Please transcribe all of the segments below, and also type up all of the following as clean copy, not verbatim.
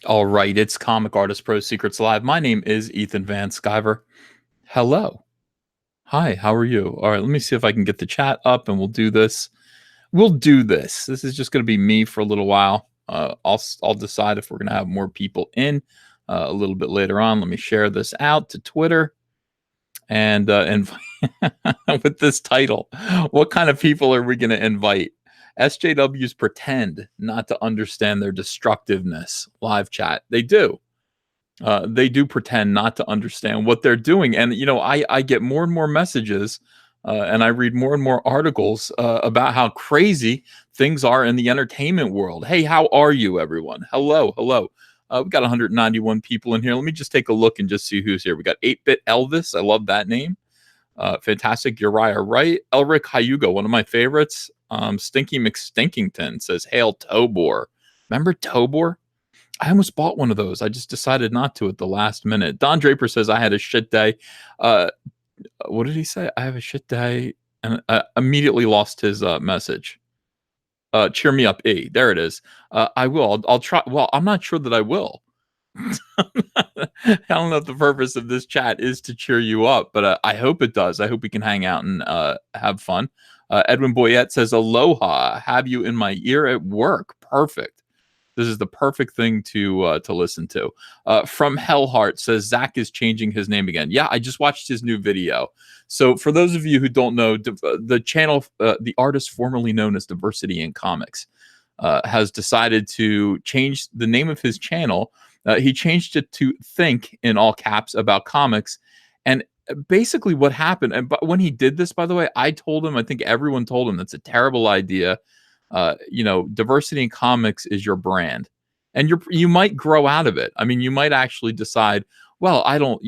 All right, it's Comic Artist Pro Secrets Live. My name is Ethan Van Sciver. Hello. Hi, how are you? All right, let me see if I can get the chat up and we'll do this. We'll do this. This is just going to be me for a little while. I'll decide if we're going to have more people in a little bit later on. Let me share this out to Twitter and with this title, what kind of people are we going to invite? SJWs pretend not to understand their destructiveness. Live chat. They do pretend not to understand what they're doing. And, I get more and more messages and I read more and more articles about how crazy things are in the entertainment world. Hey, how are you, everyone? Hello, hello. We've got 191 people in here. Let me just take a look and just see who's here. We got 8-Bit Elvis. I love that name. Fantastic Uriah Wright. Elric Hyuga, one of my favorites. Stinky McStinkington says, Hail Tobor. Remember Tobor? I almost bought one of those. I just decided not to at the last minute. Don Draper says I had a shit day. What did he say? I have a shit day, and immediately lost his message. Cheer me up, E. There it is. I will. I'll try. Well, I'm not sure that I will. I don't know if the purpose of this chat is to cheer you up, but I hope it does. I hope we can hang out and have fun. Edwin Boyette says, Aloha. Have you in my ear at work? Perfect. This is the perfect thing to listen to. From Hellheart says Zach is changing his name again. Yeah, I just watched his new video. So for those of you who don't know, the channel, the artist formerly known as Diversity in Comics, has decided to change the name of his channel. He changed it to Think in all caps about comics. And basically what happened, and when he did this, by the way, I told him, I think everyone told him that's a terrible idea. Diversity in comics is your brand, and you might grow out of it. I mean, you might actually decide, well, I don't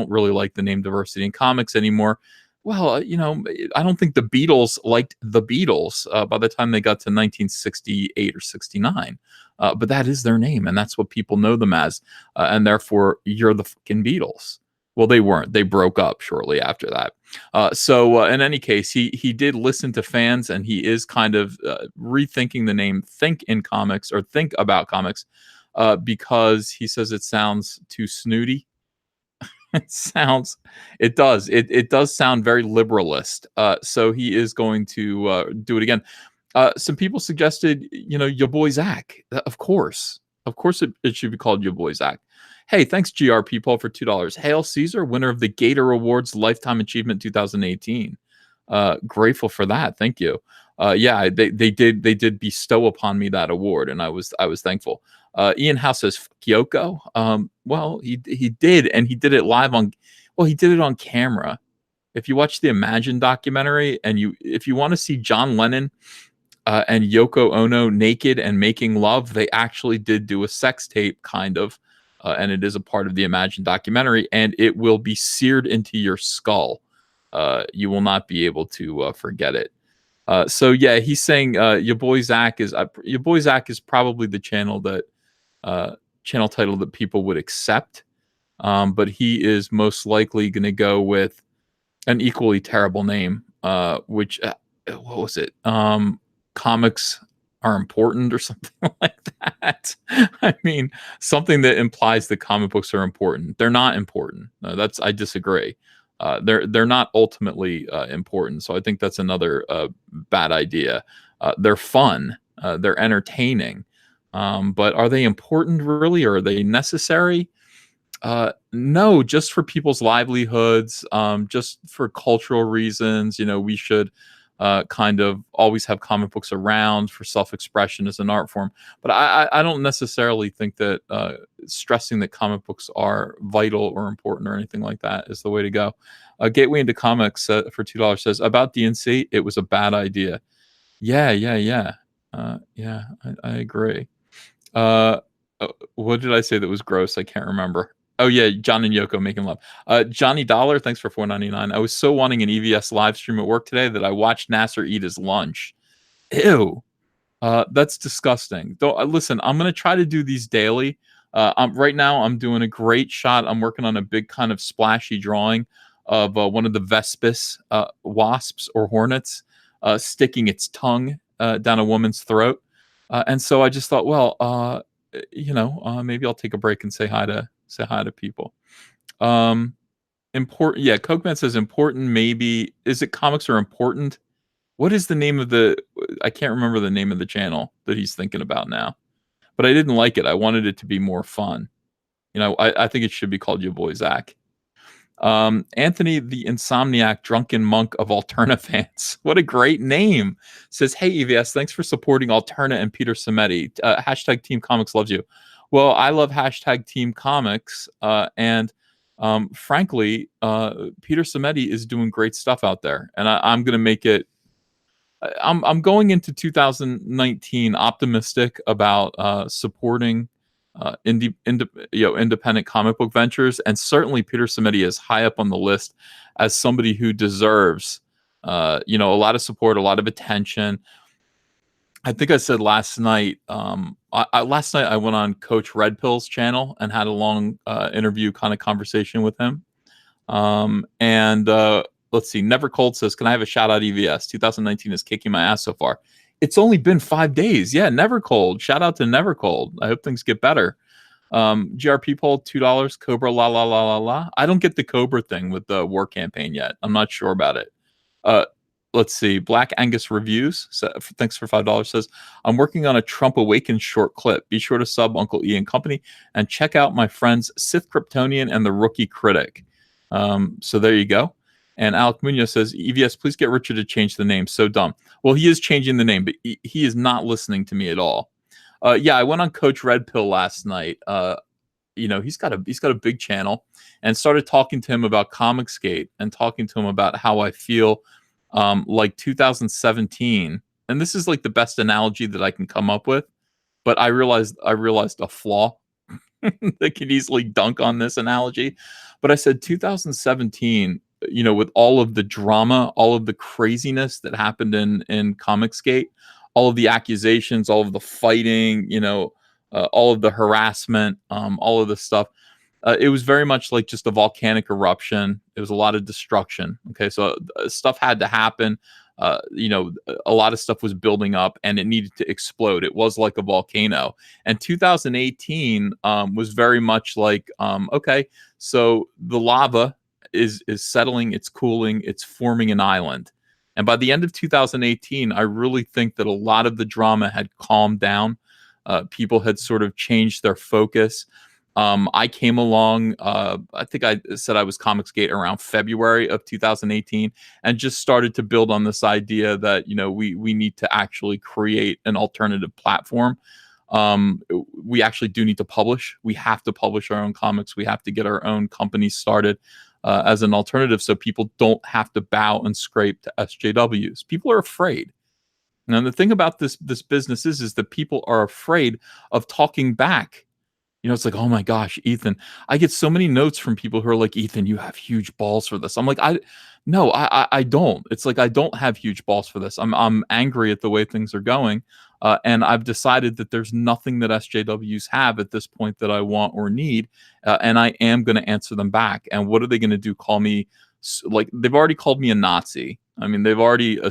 really like the name Diversity in Comics anymore. Well, I don't think the Beatles liked the Beatles by the time they got to 1968 or 69. But that is their name, and that's what people know them as. And therefore, you're the fucking Beatles. Well, they weren't. They broke up shortly after that. So in any case, he did listen to fans, and he is kind of rethinking the name Think in Comics or Think About Comics because he says it sounds too snooty. It does sound very liberalist. So he is going to do it again. Some people suggested, your boy Zach. Of course, it should be called your boy Zach. Hey, thanks GRP Paul for $2. Hail Caesar, winner of the Gator Awards Lifetime Achievement 2018. Grateful for that. Thank you. Yeah, they did bestow upon me that award, and I was thankful. Ian House says Kyoko. Well, he did, and he did it live on. Well, he did it on camera. If you watch the Imagine documentary, and if you want to see John Lennon and Yoko Ono naked and making love, they actually did do a sex tape, kind of. And it is a part of the Imagine documentary, and it will be seared into your skull. You will not be able to forget it. So yeah, he's saying your boy Zach is probably the channel title that people would accept, but he is most likely going to go with an equally terrible name, which what was it? Comics are important or something like that. I mean, something that implies that comic books are important. They're not important. I disagree. They're not ultimately important. So I think that's another bad idea. They're fun. They're entertaining. But are they important really? Or are they necessary? No, just for people's livelihoods, just for cultural reasons. We should kind of always have comic books around for self-expression as an art form. But I don't necessarily think that stressing that comic books are vital or important or anything like that is the way to go. Gateway into Comics for $2 says, about DNC, it was a bad idea. Yeah. I agree. What did I say that was gross? I can't remember. Oh yeah, John and Yoko making love. Johnny Dollar, thanks for $4.99. I was so wanting an EVS live stream at work today that I watched Nasser eat his lunch. Ew, that's disgusting. Though, listen, I'm gonna try to do these daily. Right now, I'm doing a great shot. I'm working on a big kind of splashy drawing of one of the Vespis wasps or hornets sticking its tongue down a woman's throat. And so I just thought, well, maybe I'll take a break and say hi to people. Um, important. Yeah, Cokeman says important. Maybe is it comics are important? What is the name of the? I can't remember the name of the channel that he's thinking about now. But I didn't like it. I wanted it to be more fun. I think it should be called Your Boy Zach. Anthony, the Insomniac Drunken Monk of Alterna fans. What a great name. Says, hey, EVS, thanks for supporting Alterna and Peter Samedi. Hashtag Team Comics loves you. Well, I love hashtag Team Comics. And frankly, Peter Samedi is doing great stuff out there. And I'm going to make it. I'm going into 2019 optimistic about supporting independent comic book ventures, and certainly Peter Samedi is high up on the list as somebody who deserves a lot of support, a lot of attention. I think I said last night. Last night I went on Coach Red Pill's channel and had a long interview kind of conversation with him. And let's see. Never Cold says, "Can I have a shout out, EVS? 2019 is kicking my ass so far." It's only been 5 days. Yeah, Never Cold. Shout out to Never Cold. I hope things get better. GRP poll $2. Cobra la la la la la. I don't get the Cobra thing with the war campaign yet. I'm not sure about it. Let's see. Black Angus Reviews, thanks for $5, says, I'm working on a Trump Awakens short clip. Be sure to sub Uncle E and Company and check out my friends Sith Kryptonian and the Rookie Critic. So there you go. And Alec Munoz says, EVS, please get Richard to change the name. So dumb. Well, he is changing the name, but he is not listening to me at all. Yeah, I went on Coach Red Pill last night. He's got a big channel, and started talking to him about Comicsgate and talking to him about how I feel like 2017. And this is like the best analogy that I can come up with, but I realized a flaw that could easily dunk on this analogy. But I said 2017, with all of the drama, all of the craziness that happened in Comicsgate, all of the accusations, all of the fighting, all of the harassment, all of this stuff. It was very much like just a volcanic eruption. It was a lot of destruction. Okay, so stuff had to happen. A lot of stuff was building up, and it needed to explode. It was like a volcano. And 2018 was very much like, okay, so the lava is settling, it's cooling, it's forming an island. And by the end of 2018, I really think that a lot of the drama had calmed down. People had sort of changed their focus. I came along, I think I said I was Comicsgate around February of 2018, and just started to build on this idea that, we need to actually create an alternative platform. We actually do need to publish. We have to publish our own comics. We have to get our own company started as an alternative, so people don't have to bow and scrape to SJWs. People are afraid. Now, the thing about this business is that people are afraid of talking back. It's like, oh my gosh, Ethan, I get so many notes from people who are like, Ethan, you have huge balls for this. I'm like, I don't. It's like, I don't have huge balls for this. I'm angry at the way things are going. And I've decided that there's nothing that SJWs have at this point that I want or need. And I am going to answer them back. And what are they going to do? Call me, like, they've already called me a Nazi. I mean, they've already,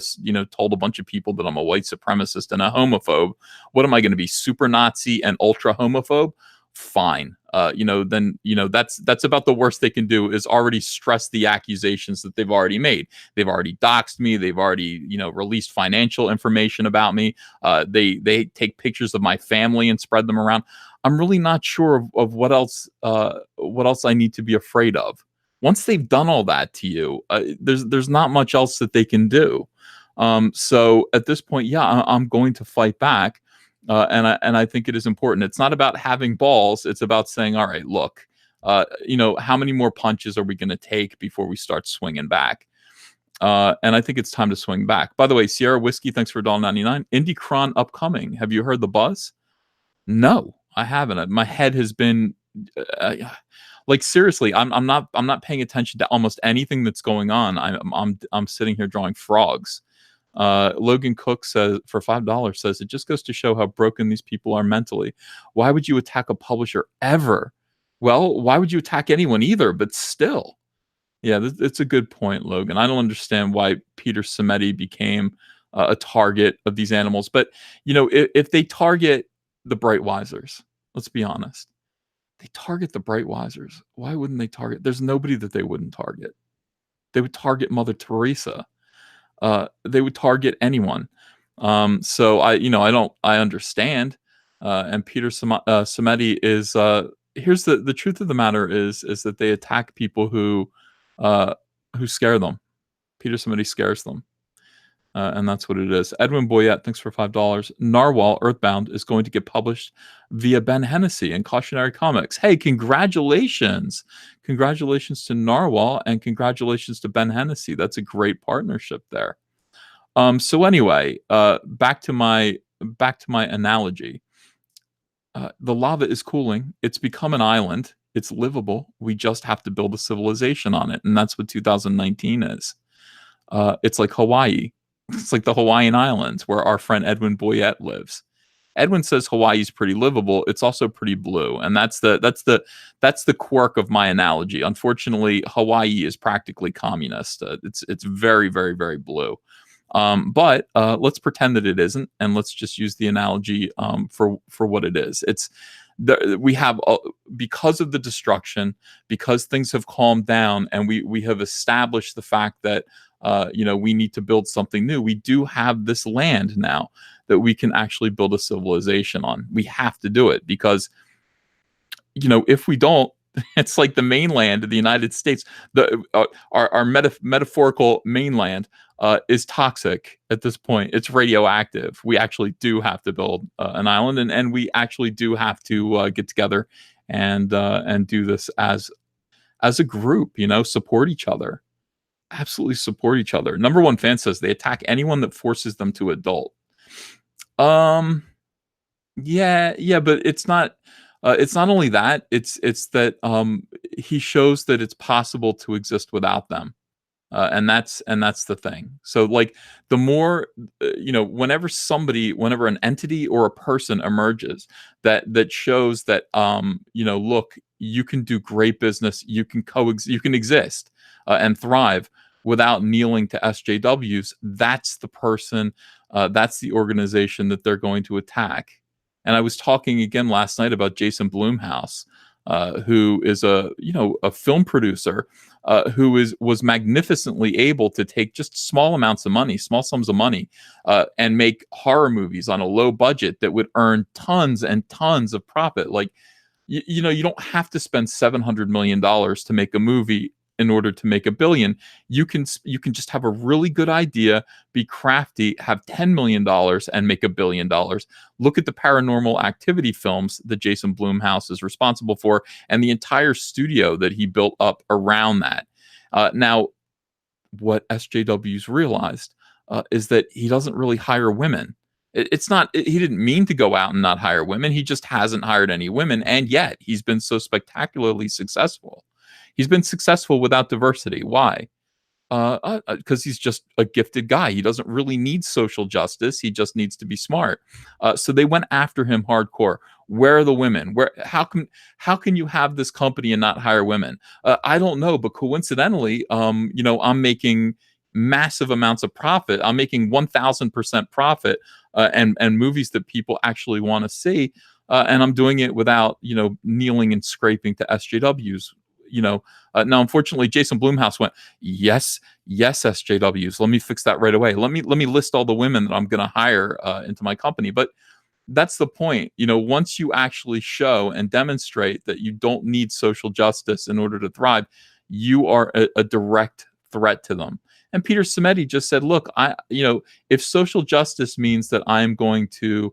told a bunch of people that I'm a white supremacist and a homophobe. What am I going to be, super Nazi and ultra homophobe? Fine. Then that's about the worst they can do, is already stress the accusations that they've already made. They've already doxed me. They've already, released financial information about me. They take pictures of my family and spread them around. I'm really not sure of what else I need to be afraid of. Once they've done all that to you, there's not much else that they can do. So at this point, yeah, I'm going to fight back. And I think it is important. It's not about having balls. It's about saying, all right, look, how many more punches are we going to take before we start swinging back? And I think it's time to swing back. By the way, Sierra Whiskey, thanks for $1.99. Indie upcoming. Have you heard the buzz? No, I haven't. My head has been like, seriously. I'm not paying attention to almost anything that's going on. I'm sitting here drawing frogs. Logan Cook says, for $5, says, it just goes to show how broken these people are mentally. Why would you attack a publisher ever? Well, why would you attack anyone either? But still, yeah, it's a good point, Logan. I don't understand why Peter Samedi became a target of these animals. But if they target the Brightwisers, Let's be honest. They target the Brightwisers. Why wouldn't they target? There's nobody that they wouldn't target. They would target Mother Teresa. They would target anyone. So I understand. And Peter Samedi is here's the truth of the matter is that they attack people who scare them. Peter Samedi scares them. And that's what it is. Edwin Boyette, thanks for $5. Narwhal Earthbound is going to get published via Ben Hennessy and Cautionary Comics. Hey, congratulations. Congratulations to Narwhal and congratulations to Ben Hennessy. That's a great partnership there. So anyway, back to my analogy. The lava is cooling. It's become an island. It's livable. We just have to build a civilization on it. And that's what 2019 is. It's like Hawaii. It's like the Hawaiian Islands where our friend Edwin Boyette lives. Edwin says Hawaii's pretty livable. It's also pretty blue, and that's the quirk of my analogy. Unfortunately, Hawaii is practically communist. It's very very very blue. But let's pretend that it isn't, and let's just use the analogy for what it is. We have because of the destruction, because things have calmed down, and we have established the fact that we need to build something new. We do have this land now that we can actually build a civilization on. We have to do it because, if we don't, it's like the mainland of the United States. Our metaphorical mainland is toxic at this point. It's radioactive. We actually do have to build an island, and we actually do have to get together and do this as a group. Support each other. Absolutely support each other. Number one fan says they attack anyone that forces them to adult. Yeah, but it's not only that, it's that he shows that it's possible to exist without them. And that's the thing. So like the more whenever an entity or a person emerges that shows that look, you can do great business, you can exist and thrive without kneeling to SJWs, that's the person, that's the organization that they're going to attack. And I was talking again last night about Jason Blumhouse, who is a film producer who was magnificently able to take just small sums of money, and make horror movies on a low budget that would earn tons and tons of profit. Like, you don't have to spend $700 million to make a movie in order to make $1 billion. You can just have a really good idea, be crafty, have $10 million and make $1 billion. Look at the Paranormal Activity films that Jason Blumhouse is responsible for, and the entire studio that he built up around that. Now, what SJWs realized is that he doesn't really hire women. It's not, he didn't mean to go out and not hire women. He just hasn't hired any women, and yet he's been so spectacularly successful. He's been successful without diversity. Why? Because he's just a gifted guy. He doesn't really need social justice. He just needs to be smart. So they went after him hardcore. Where are the women? How can you have this company and not hire women? I don't know, but coincidentally, I'm making massive amounts of profit. I'm making 1,000% profit, and movies that people actually want to see, and I'm doing it without kneeling and scraping to SJWs. Now, unfortunately, Jason Blumhouse went, yes, SJWs. Let me fix that right away. Let me list all the women that I'm going to hire into my company. But that's the point. Once you actually show and demonstrate that you don't need social justice in order to thrive, you are a direct threat to them. And Peter Samedi just said, look, if social justice means that I'm going to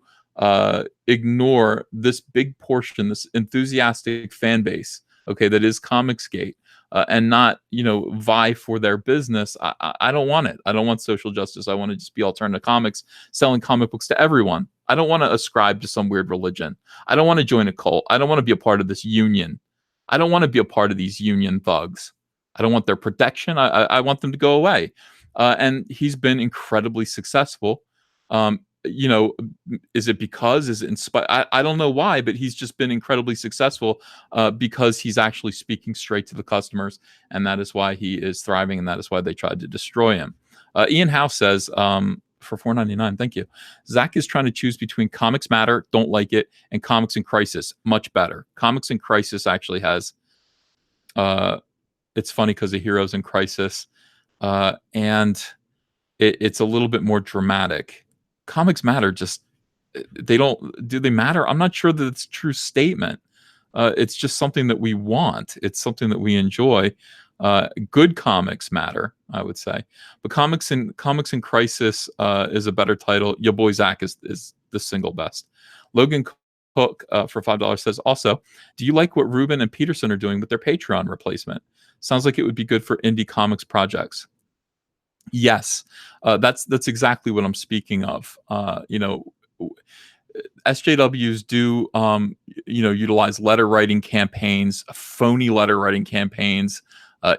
ignore this big portion, this enthusiastic fan base, okay, that is Comicsgate, and not, vie for their business, I don't want it. I don't want social justice. I want to just be alternative comics, selling comic books to everyone. I don't want to ascribe to some weird religion. I don't want to join a cult. I don't want to be a part of this union. I don't want to be a part of these union thugs. I don't want their protection. I want them to go away. And he's been incredibly successful. Is it because, is it inspired? I don't know why, but he's just been incredibly successful because he's actually speaking straight to the customers, and that is why he is thriving, and that is why they tried to destroy him. Ian House says, for 4.99. Thank you. Zach is trying to choose between Comics Matter, don't like it, and Comics in Crisis, much better. Comics in Crisis actually has. It's funny because of Heroes in Crisis, and it's a little bit more dramatic. Comics Matter just they don't do they matter? I'm not sure that it's a true statement. It's just something that we want. It's something that we enjoy. Good comics matter, I would say, but Comics in Crisis is a better title. Your boy Zach is the single best. Logan Cook for $5 says also, do you like what Ruben and Peterson are doing with their Patreon replacement? Sounds like it would be good for indie comics projects. Yes, that's exactly what I'm speaking of. SJWs do, utilize letter writing campaigns, phony letter writing campaigns,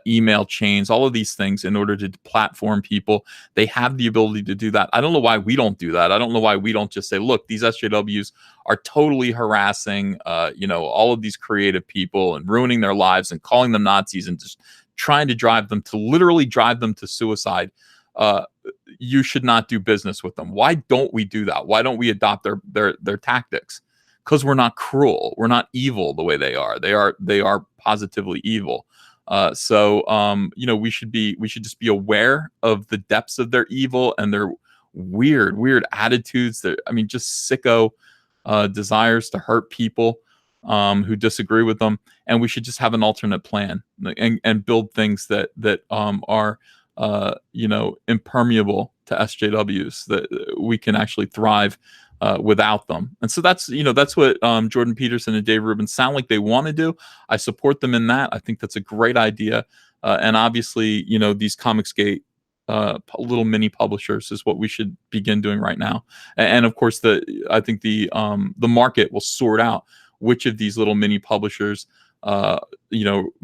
email chains, all of these things in order to platform people. They have the ability to do that. I don't know why we don't do that. I don't know why we don't just say, look, these SJWs are totally harassing, all of these creative people and ruining their lives and calling them Nazis and just trying to literally drive them to suicide. You should not do business with them. Why don't we do that? Why don't we adopt their tactics? Because we're not cruel. We're not evil the way they are. They are positively evil. We should just be aware of the depths of their evil and their weird attitudes. Just sicko desires to hurt people who disagree with them. And we should just have an alternate plan and build things that are impermeable to SJWs, that we can actually thrive without them. And so that's what Jordan Peterson and Dave Rubin sound like they want to do. I support them in that. I think that's a great idea. And obviously, these Comicsgate little mini publishers is what we should begin doing right now. And of course, I think the market will sort out which of these little mini publishers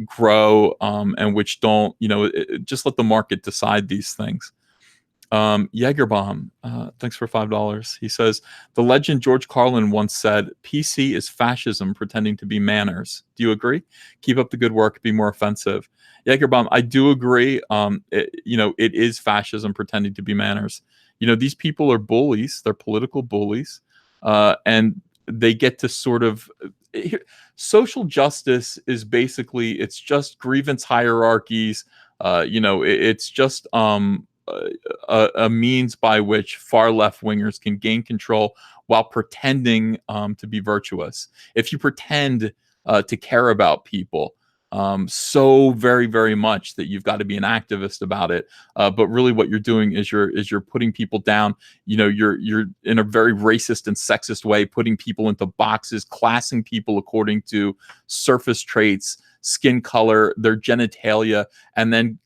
grow and which don't. Just let the market decide these things. Jagerbomb, thanks for $5. He says, the legend George Carlin once said, PC is fascism pretending to be manners. Do you agree? Keep up the good work, be more offensive. Jagerbomb, I do agree. It is fascism pretending to be manners. These people are bullies. They're political bullies. And they get to sort of... social justice is basically, it's just grievance hierarchies. It's just... a means by which far left wingers can gain control while pretending to be virtuous. If you pretend to care about people so very, very much that you've got to be an activist about it, but really what you're doing is you're putting people down. You're in a very racist and sexist way, putting people into boxes, classing people according to surface traits, skin color, their genitalia, and then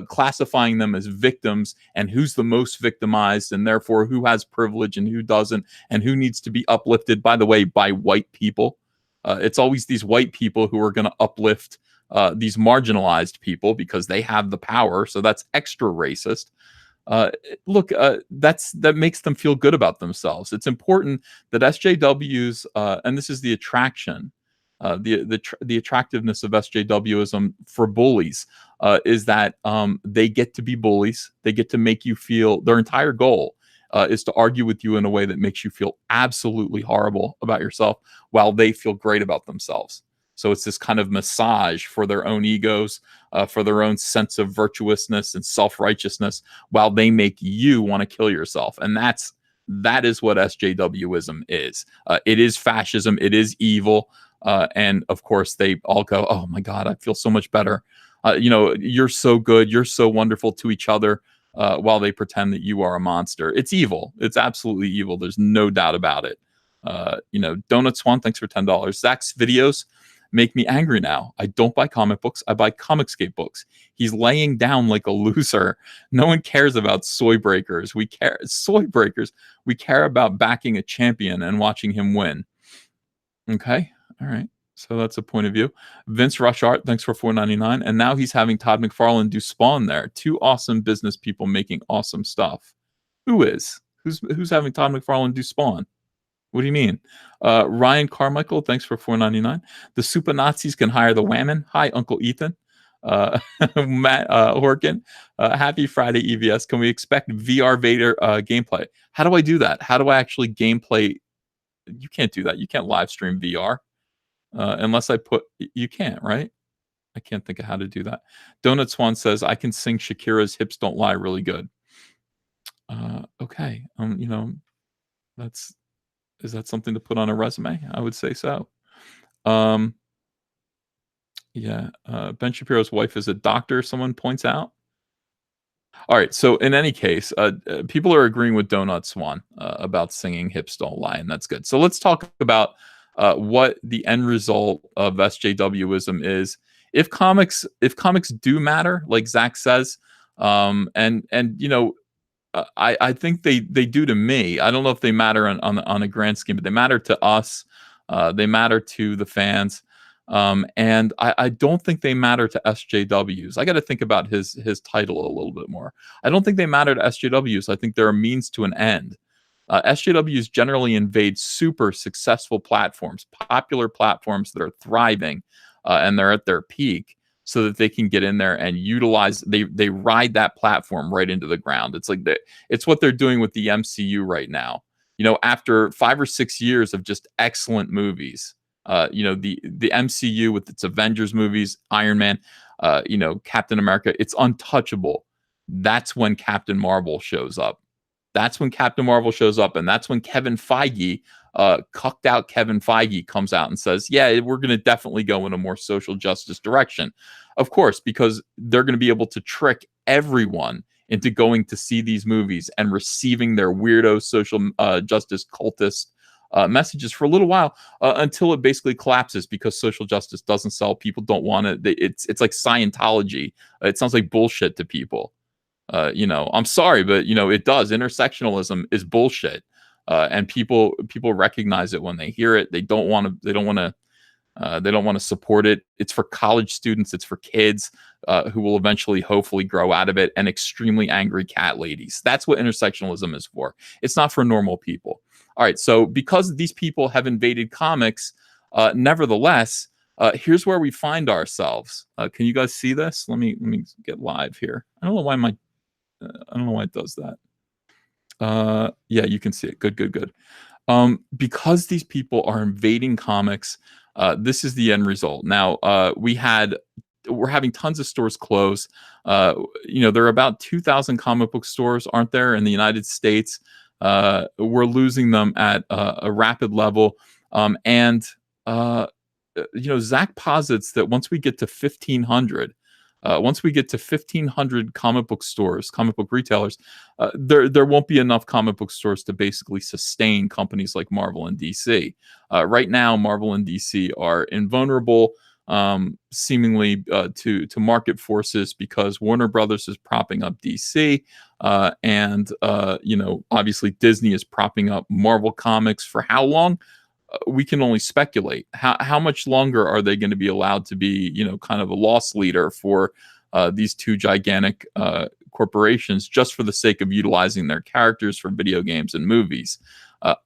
classifying them as victims and who's the most victimized, and therefore who has privilege and who doesn't, and who needs to be uplifted, by the way, by white people. It's always these white people who are going to uplift these marginalized people because they have the power. So that's extra racist. That makes them feel good about themselves. It's important that SJWs, and this is the attraction, the attractiveness of SJWism for bullies, is that they get to be bullies. They get to make you feel, their entire goal is to argue with you in a way that makes you feel absolutely horrible about yourself while they feel great about themselves. So it's this kind of massage for their own egos, for their own sense of virtuousness and self-righteousness, while they make you want to kill yourself. And that is what SJWism is. It is fascism. It is evil. And of course, they all go, oh my God, I feel so much better. You're so good. You're so wonderful to each other, while they pretend that you are a monster. It's evil. It's absolutely evil. There's no doubt about it. Donut Swan, thanks for $10. Zach's videos make me angry now. I don't buy comic books. I buy Comicsgate books. He's laying down like a loser. No one cares about soy breakers. We care about backing a champion and watching him win. Okay. All right. So that's a point of view. Vince Rush Art, thanks for $4.99. And now he's having Todd McFarlane do Spawn there. Two awesome business people making awesome stuff. Who is? Who's having Todd McFarlane do Spawn? What do you mean? Ryan Carmichael, thanks for $4.99. The super Nazis can hire the Whammon. Hi, Uncle Ethan. Matt Horkin, happy Friday, EVS. Can we expect VR Vader gameplay? How do I do that? How do I actually gameplay? You can't do that. You can't live stream VR unless I put. You can't, right? I can't think of how to do that. Donut Swan says I can sing Shakira's "Hips Don't Lie" really good. Okay, that's is that something to put on a resume? I would say so. Um, yeah, Ben Shapiro's wife is a doctor. Someone points out. All right. So in any case, people are agreeing with Donut Swan about singing "Hips Don't Lie," and that's good. So let's talk about what the end result of SJWism is. If comics do matter, like Zach says, and I think they do to me. I don't know if they matter on a grand scheme, but they matter to us. They matter to the fans. And I don't think they matter to SJWs. I got to think about his title a little bit more. I don't think they matter to SJWs. I think they're a means to an end. SJWs generally invade super successful platforms, popular platforms that are thriving, and they're at their peak, so that they can get in there and utilize. They ride that platform right into the ground. It's what they're doing with the MCU right now. After 5 or 6 years of just excellent movies, the MCU with its Avengers movies, Iron Man, Captain America, it's untouchable. That's when Captain Marvel shows up. That's when Captain Marvel shows up, and that's when Kevin Feige, cucked out Kevin Feige, comes out and says, "Yeah, we're going to definitely go in a more social justice direction." Of course, because they're going to be able to trick everyone into going to see these movies and receiving their weirdo social justice cultist messages for a little while, until it basically collapses because social justice doesn't sell. People don't want it. It's like Scientology. It sounds like bullshit to people. I'm sorry, but it does. Intersectionalism is bullshit, and people recognize it when they hear it. They don't want to. They don't want to. They don't want to support it. It's for college students. It's for kids who will eventually, hopefully, grow out of it. And extremely angry cat ladies. That's what intersectionalism is for. It's not for normal people. All right. So because these people have invaded comics, nevertheless, here's where we find ourselves. Can you guys see this? Let me get live here. I don't know why it does that. Yeah, you can see it. Good. Because these people are invading comics, this is the end result. Now, we're having tons of stores close. There are about 2,000 comic book stores, aren't there, in the United States? We're losing them at a rapid level. And Zach posits that once we get to 1,500, comic book stores, comic book retailers, there won't be enough comic book stores to basically sustain companies like Marvel and DC. Right now, Marvel and DC are invulnerable, seemingly to market forces, because Warner Brothers is propping up DC, and obviously Disney is propping up Marvel Comics. For how long? We can only speculate. How much longer are they going to be allowed to be, kind of a loss leader for these two gigantic corporations, just for the sake of utilizing their characters for video games and movies?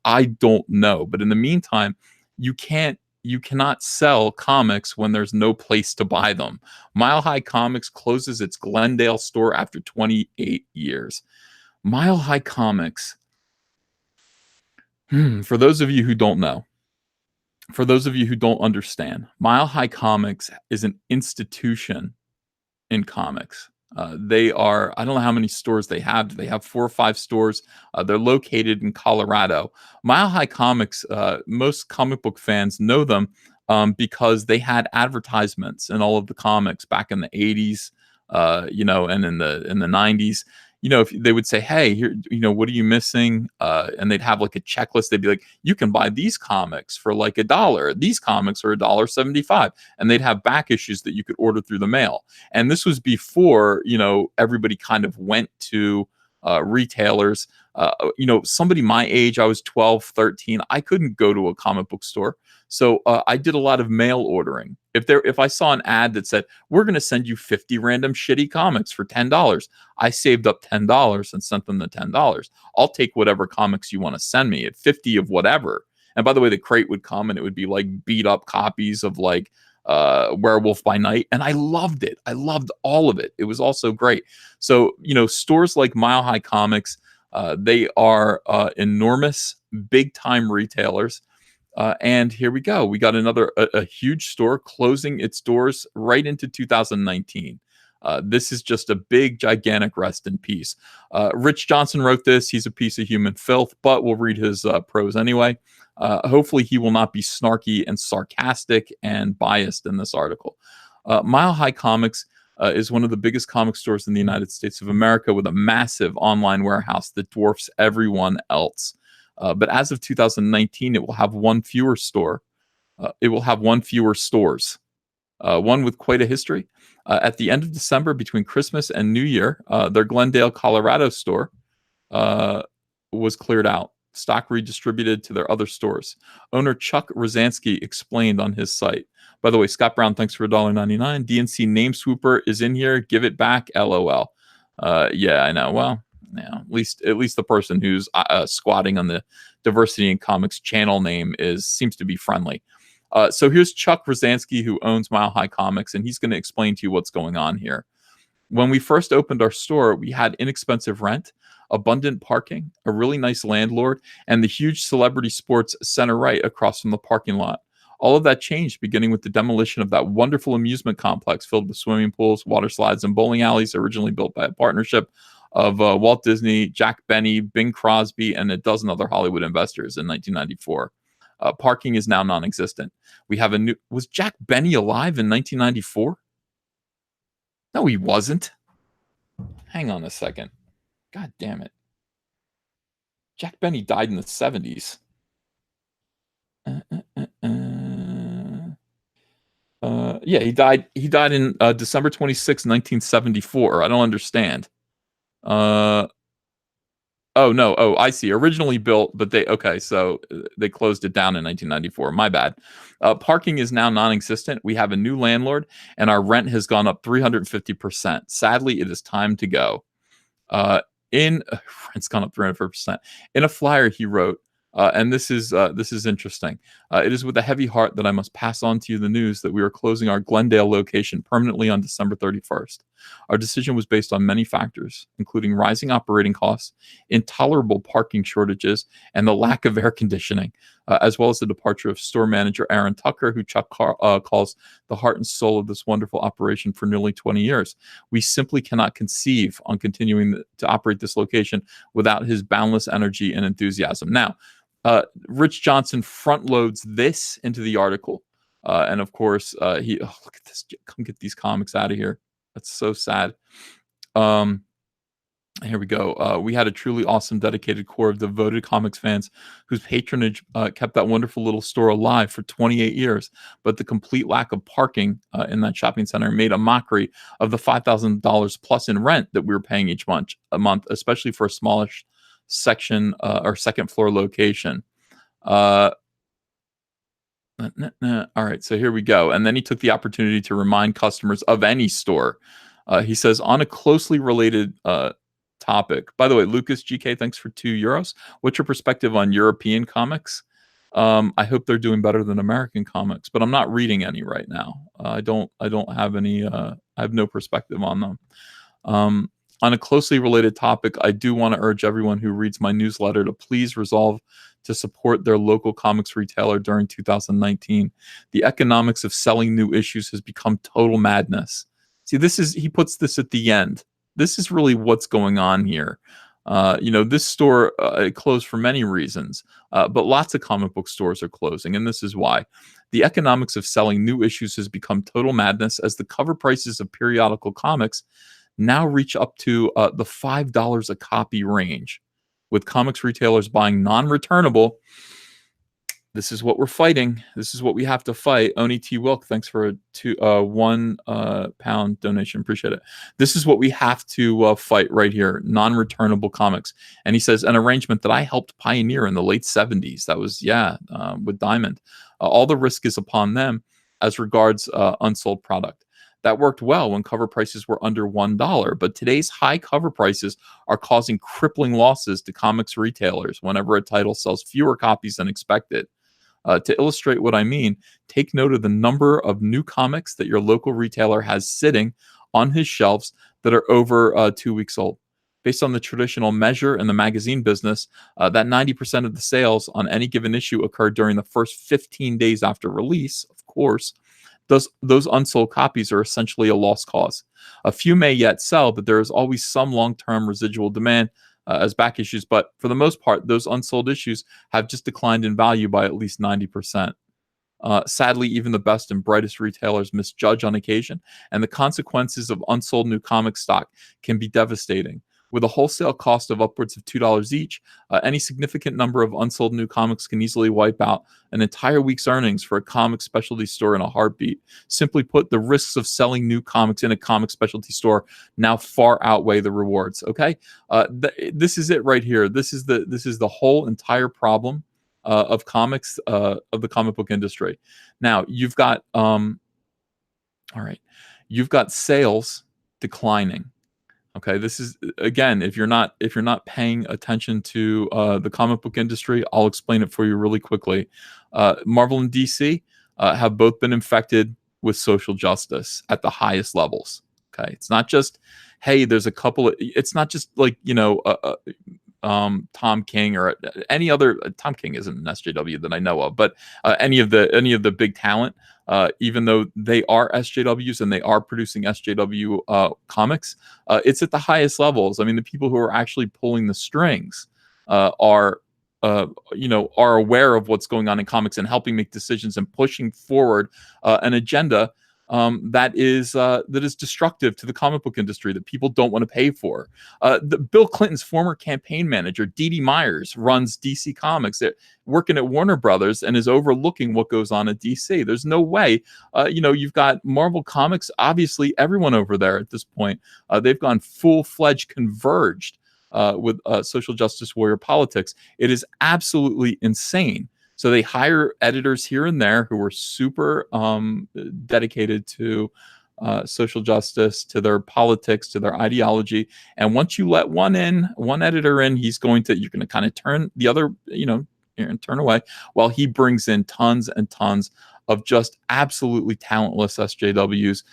I don't know. But in the meantime, you cannot sell comics when there's no place to buy them. Mile High Comics closes its Glendale store after 28 years. Mile High Comics, for those of you who don't know, for those of you who don't understand, Mile High Comics is an institution in comics. They are, I don't know how many stores they have. They have 4 or 5 stores. They're located in Colorado. Mile High Comics, most comic book fans know them because they had advertisements in all of the comics back in the 80s, and in the 90s. If they would say, "Hey, here, what are you missing?" And they'd have like a checklist. They'd be like, "You can buy these comics for like $1. These comics are $1.75," and they'd have back issues that you could order through the mail. And this was before everybody kind of went to retailers. Somebody my age, I was 12, 13. I couldn't go to a comic book store. So I did a lot of mail ordering. If I saw an ad that said, "We're going to send you 50 random shitty comics for $10, I saved up $10 and sent them the $10. I'll take whatever comics you want to send me at 50 of whatever. And by the way, the crate would come and it would be like beat up copies of like Werewolf by Night, and I loved it. I loved all of it. It was all so great. So, stores like Mile High Comics, they are enormous, big time retailers. And here we go. We got a huge store closing its doors right into 2019. This is just a big, gigantic rest in peace. Rich Johnson wrote this. He's a piece of human filth, but we'll read his prose anyway. Hopefully, he will not be snarky and sarcastic and biased in this article. Mile High Comics is one of the biggest comic stores in the United States of America with a massive online warehouse that dwarfs everyone else. But as of 2019, it will have one fewer store. It will have one fewer stores, one with quite a history. At the end of December, between Christmas and New Year, their Glendale, Colorado store was cleared out. Stock redistributed to their other stores. Owner Chuck Rosansky explained on his site. By the way, Scott Brown, thanks for $1.99. DNC name swooper is in here. Give it back. LOL. Yeah, I know. Well, yeah, at least the person who's squatting on the Diversity in Comics channel name seems to be friendly. So here's Chuck Rosansky, who owns Mile High Comics, and he's going to explain to you what's going on here. When we first opened our store, we had inexpensive rent, abundant parking, a really nice landlord, and the huge Celebrity Sports Center right across from the parking lot. All of that changed beginning with the demolition of that wonderful amusement complex filled with swimming pools, water slides, and bowling alleys, originally built by a partnership of Walt Disney, Jack Benny, Bing Crosby, and a dozen other Hollywood investors in 1994. Parking is now non-existent. We have was Jack Benny alive in 1994? No, he wasn't. Hang on a second. God damn it. Jack Benny died in the 70s. Yeah, he died in December 26, 1974. I don't understand. Oh, no. Oh, I see. Originally built, but so they closed it down in 1994. My bad. Parking is now non-existent. We have a new landlord, and our rent has gone up 350%. Sadly, it is time to go. Rent's gone up 350%. In a flyer he wrote, and this is interesting. It is with a heavy heart that I must pass on to you the news that we are closing our Glendale location permanently on December 31st. Our decision was based on many factors, including rising operating costs, intolerable parking shortages, and the lack of air conditioning, as well as the departure of store manager Aaron Tucker, who Chuck calls the heart and soul of this wonderful operation for nearly 20 years. We simply cannot conceive on continuing to operate this location without his boundless energy and enthusiasm. Now, Rich Johnson front loads this into the article. And of course, look at this. Come get these comics out of here. That's so sad. Here we go. We had a truly awesome, dedicated core of devoted comics fans whose patronage kept that wonderful little store alive for 28 years. But the complete lack of parking in that shopping center made a mockery of the $5,000 plus in rent that we were paying each month, especially for a smallish section or second floor location. All right, so here we go. And then he took the opportunity to remind customers of any store. He says, on a closely related topic. By the way, Lucas GK, thanks for €2. What's your perspective on European comics? I hope they're doing better than American comics, but I'm not reading any right now. I don't have any. I have no perspective on them. On a closely related topic, I do want to urge everyone who reads my newsletter to please resolve to support their local comics retailer during 2019. The economics of selling new issues has become total madness. See, he puts this at the end. This is really what's going on here. This store it closed for many reasons, but lots of comic book stores are closing, and this is why. The economics of selling new issues has become total madness as the cover prices of periodical comics now reach up to the $5 a copy range, with comics retailers buying non-returnable. This is what we're fighting. This is what we have to fight. Oni T. Wilk, thanks for a £1 donation. Appreciate it. This is what we have to fight right here. Non-returnable comics. And he says, an arrangement that I helped pioneer in the late 70s. That was, with Diamond. All the risk is upon them as regards unsold product. That worked well when cover prices were under $1, but today's high cover prices are causing crippling losses to comics retailers whenever a title sells fewer copies than expected. To illustrate what I mean, take note of the number of new comics that your local retailer has sitting on his shelves that are over 2 weeks old. Based on the traditional measure in the magazine business, that 90% of the sales on any given issue occurred during the first 15 days after release, of course. Those unsold copies are essentially a lost cause. A few may yet sell, but there is always some long-term residual demand as back issues. But for the most part, those unsold issues have just declined in value by at least 90%. Sadly, even the best and brightest retailers misjudge on occasion, and the consequences of unsold new comic stock can be devastating. With a wholesale cost of upwards of $2 each, any significant number of unsold new comics can easily wipe out an entire week's earnings for a comic specialty store in a heartbeat. Simply put, the risks of selling new comics in a comic specialty store now far outweigh the rewards. Okay, this is it right here. This is the whole entire problem of comics, of the comic book industry. Now all right, you've got sales declining. Okay, this is, again, if you're not paying attention to the comic book industry, I'll explain it for you really quickly. Marvel and DC have both been infected with social justice at the highest levels. Okay, it's not just, hey, there's a couple of, it's not just like, Tom King or any other. Tom King isn't an SJW that I know of, but any of the big talent, even though they are SJWs and they are producing SJW comics, it's at the highest levels. I mean, the people who are actually pulling the strings are aware of what's going on in comics and helping make decisions and pushing forward an agenda that is destructive to the comic book industry that people don't want to pay for. Bill Clinton's former campaign manager, Dee Dee Myers, runs DC Comics. They're working at Warner Brothers and is overlooking what goes on at DC. There's no way. You've got Marvel Comics. Obviously, everyone over there at this point, they've gone full-fledged converged with social justice warrior politics. It is absolutely insane. So they hire editors here and there who are super dedicated to social justice, to their politics, to their ideology. And once you let one editor in, you're going to kind of turn the other, and turn away, while he brings in tons and tons of just absolutely talentless SJWs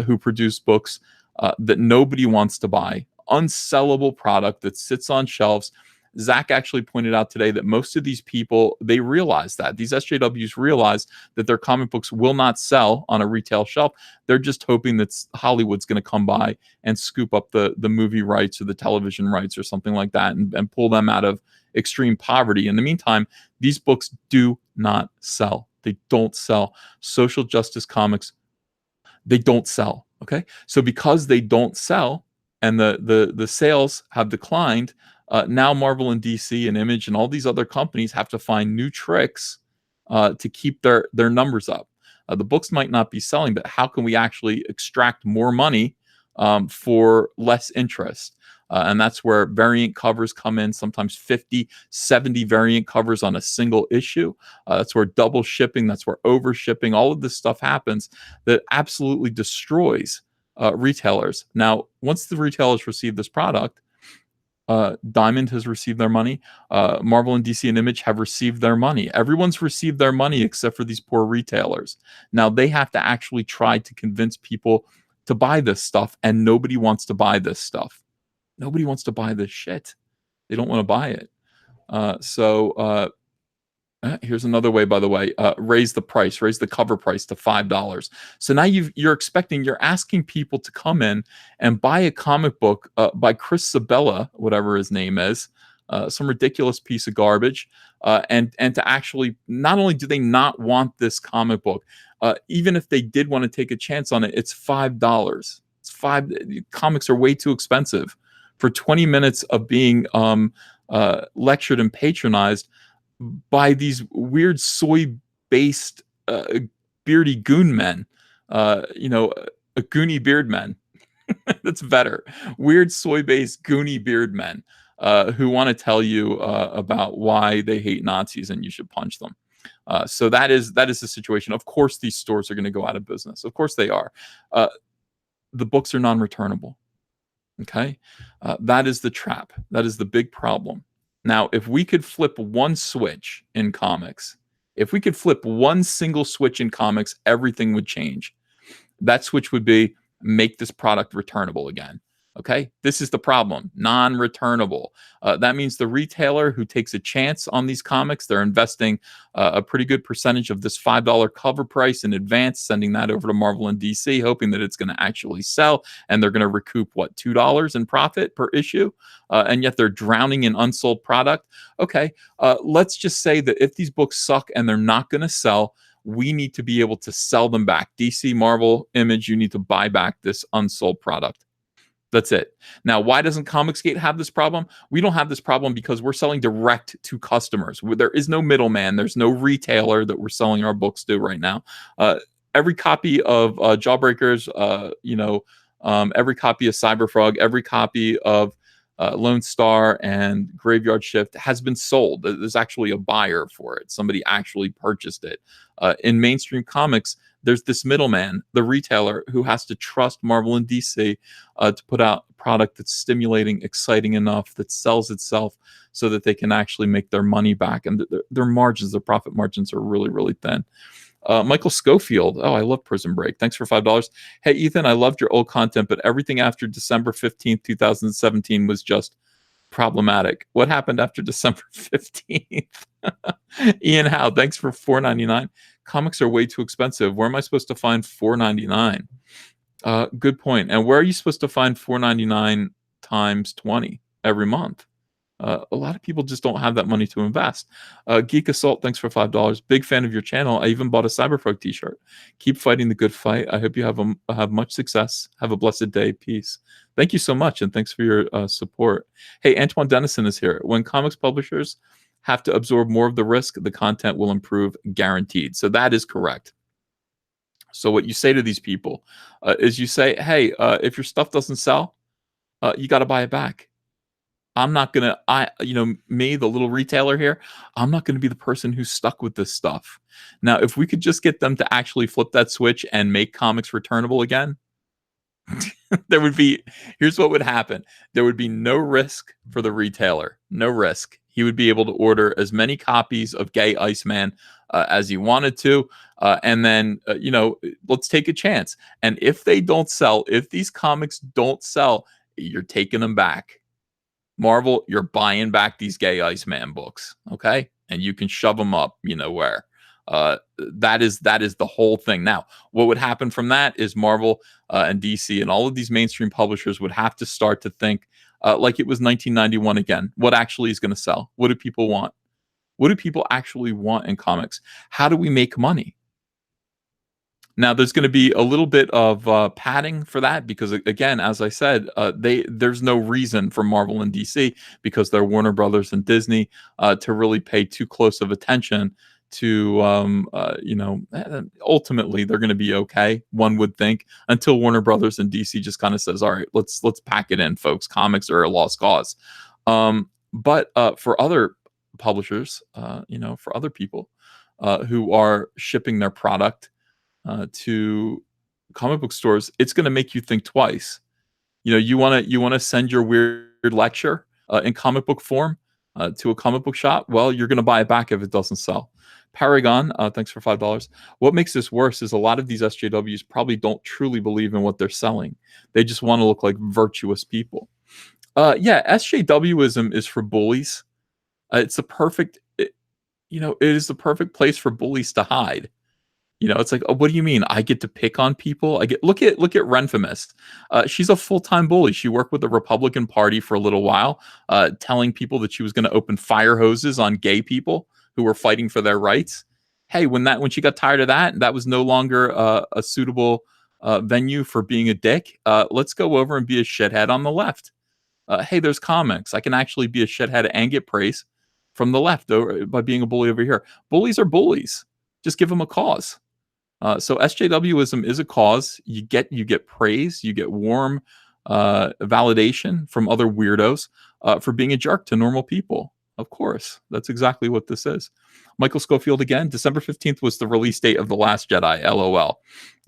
who produce books that nobody wants to buy. Unsellable product that sits on shelves. Zach actually pointed out today that most of these people, they realize that these SJWs realize that their comic books will not sell on a retail shelf. They're just hoping that Hollywood's going to come by and scoop up the movie rights or the television rights or something like that and pull them out of extreme poverty. In the meantime, these books do not sell. They don't sell. Social justice comics, they don't sell. Okay, so because they don't sell and the sales have declined, now Marvel and DC and Image and all these other companies have to find new tricks to keep their numbers up. The books might not be selling, but how can we actually extract more money for less interest? And that's where variant covers come in, sometimes 50, 70 variant covers on a single issue. That's where double shipping, that's where over shipping, all of this stuff happens that absolutely destroys retailers. Now, once the retailers receive this product, Diamond has received their money. Marvel and DC and Image have received their money. Everyone's received their money except for these poor retailers. Now they have to actually try to convince people to buy this stuff, and nobody wants to buy this stuff. Nobody wants to buy this shit. They don't want to buy it. Here's another way, by the way, raise the cover price to $5. So now you're asking people to come in and buy a comic book by Chris Sabella, whatever his name is, some ridiculous piece of garbage, and to actually, not only do they not want this comic book, even if they did want to take a chance on it, it's $5. Comics are way too expensive for 20 minutes of being lectured and patronized by these weird soy-based beardy goon men, a goony beard men. That's better. Weird soy-based goony beard men who want to tell you about why they hate Nazis and you should punch them. So that is the situation. Of course, these stores are going to go out of business. Of course they are. The books are non-returnable. Okay, that is the trap. That is the big problem. Now, if we could flip one switch in comics If we could flip one single switch in comics, everything would change. That switch would be make this product returnable again. Okay, this is the problem, non-returnable. That means the retailer who takes a chance on these comics, they're investing a pretty good percentage of this $5 cover price in advance, sending that over to Marvel and DC, hoping that it's going to actually sell, and they're going to recoup what, $2 in profit per issue, and yet they're drowning in unsold product. Okay, let's just say that if these books suck and they're not going to sell, we need to be able to sell them back. DC, Marvel, Image, you need to buy back this unsold product. That's it. Now, why doesn't Comicsgate have this problem? We don't have this problem because we're selling direct to customers. There is no middleman. There's no retailer that we're selling our books to right now. Every copy of Jawbreakers, every copy of Cyberfrog, every copy of Lone Star and Graveyard Shift has been sold. There's actually a buyer for it. Somebody actually purchased it. In mainstream comics, there's this middleman, the retailer, who has to trust Marvel and DC to put out a product that's stimulating, exciting enough, that sells itself so that they can actually make their money back. And their margins, their profit margins are really, really thin. Michael Schofield. Oh, I love Prison Break. Thanks for $5. Hey, Ethan, I loved your old content, but everything after December 15th, 2017 was just problematic. What happened after December 15th? Ian Howe, thanks for $4.99. Comics are way too expensive. Where am I supposed to find $4.99? Good point. And where are you supposed to find $4.99 times 20 every month? A lot of people just don't have that money to invest. Geek Assault, thanks for $5. Big fan of your channel. I even bought a Cyberfrog t-shirt. Keep fighting the good fight. I hope you have much success. Have a blessed day. Peace. Thank you so much, and thanks for your support. Hey, Antoine Dennison is here. When comics publishers have to absorb more of the risk, the content will improve, guaranteed. So that is correct. So what you say to these people is you say, hey, if your stuff doesn't sell, you got to buy it back. I'm not going to, me, the little retailer here, I'm not going to be the person who's stuck with this stuff. Now, if we could just get them to actually flip that switch and make comics returnable again, here's what would happen. There would be no risk for the retailer, no risk. He would be able to order as many copies of Gay Iceman as he wanted to. And then, let's take a chance. And if they don't sell, if these comics don't sell, you're taking them back. Marvel, you're buying back these Gay Iceman books, okay? And you can shove them up, where. That is the whole thing. Now, what would happen from that is Marvel and DC and all of these mainstream publishers would have to start to think like it was 1991 again. What actually is going to sell? What do people want? What do people actually want in comics? How do we make money? Now, there's going to be a little bit of padding for that because, again, as I said, there's no reason for Marvel and DC because they're Warner Brothers and Disney to really pay too close of attention to, ultimately they're going to be okay, one would think, until Warner Brothers and DC just kind of says, all right, let's pack it in, folks. Comics are a lost cause. But for other publishers, for other people who are shipping their product to comic book stores, it's going to make you think twice. You want to send your weird lecture in comic book form to a comic book shop. Well, you're going to buy it back if it doesn't sell. Paragon, thanks for $5. What makes this worse is a lot of these SJWs probably don't truly believe in what they're selling. They just want to look like virtuous people. SJWism is for bullies. It's the perfect, it is the perfect place for bullies to hide. It's like, oh, what do you mean? I get to pick on people? Look at Renfamist. She's a full-time bully. She worked with the Republican Party for a little while, telling people that she was going to open fire hoses on gay people who were fighting for their rights. Hey, when she got tired of that was no longer a suitable venue for being a dick. Let's go over and be a shithead on the left. Hey, there's comics. I can actually be a shithead and get praise from the left by being a bully over here. Bullies are bullies. Just give them a cause. So SJWism is a cause. You get praise, you get warm validation from other weirdos for being a jerk to normal people. Of course, that's exactly what this is. Michael Schofield again. December 15th was the release date of The Last Jedi. LOL.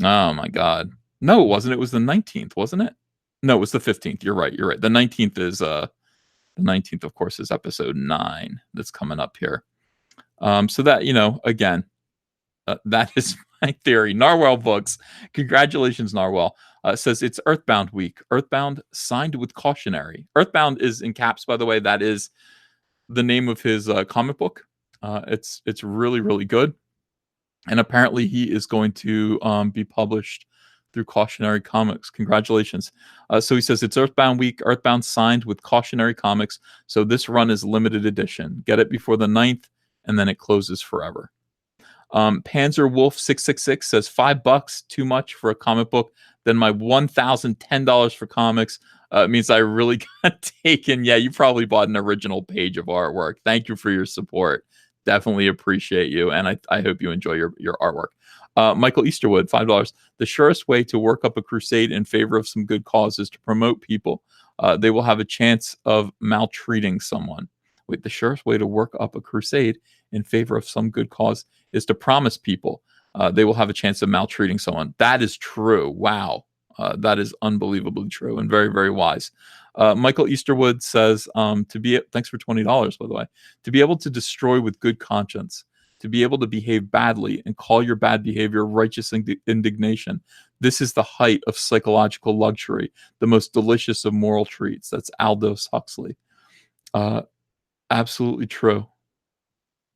Oh my God. No, it wasn't. It was the 19th, wasn't it? No, it was the 15th. You're right. The 19th is of course, is episode 9 that's coming up here. So that, again, that is my theory. Narwhal Books. Congratulations, Narwhal. Says it's Earthbound week. Earthbound signed with cautionary. Earthbound is in caps, by the way. That is the name of his comic book. It's really really good, and apparently he is going to be published through Cautionary Comics. Congratulations. So he says it's Earthbound week. Earthbound signed with Cautionary Comics. So this run is limited edition. Get it before the 9th, and then it closes forever. Panzer Wolf 666 says $5 too much for a comic book. Then my $1,010 for comics means I really got taken. Yeah, you probably bought an original page of artwork. Thank you for your support. Definitely appreciate you, and I hope you enjoy your artwork. Michael Easterwood, $5. The surest way to work up a crusade in favor of some good cause is to promote people. They will have a chance of maltreating someone. Wait, the surest way to work up a crusade in favor of some good cause is to promise people they will have a chance of maltreating someone. That is true. Wow. That is unbelievably true and very, very wise. Michael Easterwood says, thanks for $20, by the way, to be able to destroy with good conscience, to be able to behave badly and call your bad behavior righteous indignation. This is the height of psychological luxury, the most delicious of moral treats. That's Aldous Huxley. Absolutely true.